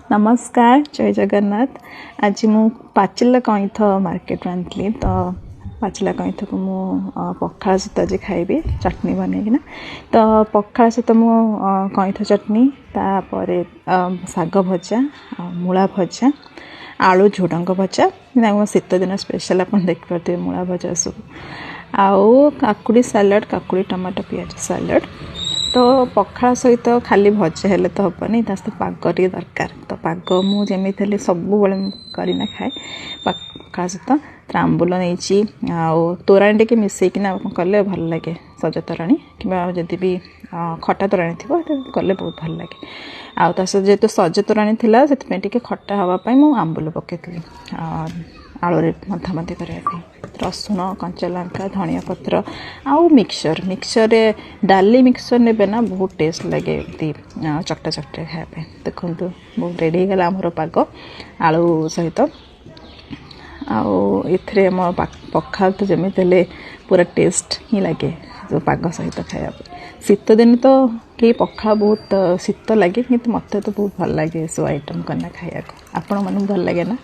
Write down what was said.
नमस्कार जय जगन्नाथ। आज मु पाचिला कईथ मार्केट आनी तो पाचिला कईथ को मु पखाल सहित आज खाइबी चटनी बनैकिना। तो पखाल सहित मु कईथ चटनी तापर साग भजा मूला भजा आलू झुडंग भजा शीत दिन स्पेशल आप देखिए मूला भजा सब आउ काकुड़ी सालाड काकुड़ी टमाटो पियाज सालाड। तो पखाल सहित खाली भजा हेले तो हेनी ता सहित पाग टे दरकार। तो पाग मुझे सब करना खाए पखाल सहित आंबुल नहीं तोराणी टे मिसेकिना कले भल लगे सज तोराणी कि जदि भी खटा तोराणी थी कले बहुत भल लगे। आउ जेहेतु सज तोराणी थी से खटा हाँपाई मुझे आंबुल पकई आलू मथामथी करने रसुण कंचा लंका धनिया पत्र आउ मिक्सचर मिक्सचर डाली मिक्सचर ने ना बहुत टेस्ट लगे चकटा चकटे खायापे। देखो बहुत रेडी गला आमर पाग आलू सहित आउ पखाल तो जमी पूरा टेस्ट ही लगे जो पाग सहित खायापे। शीत दिन तो कई पखाल बहुत शीत लगे कि मत तो बहुत भल लगे सब आइटम करना खाया। आपण मन भल लगे ना।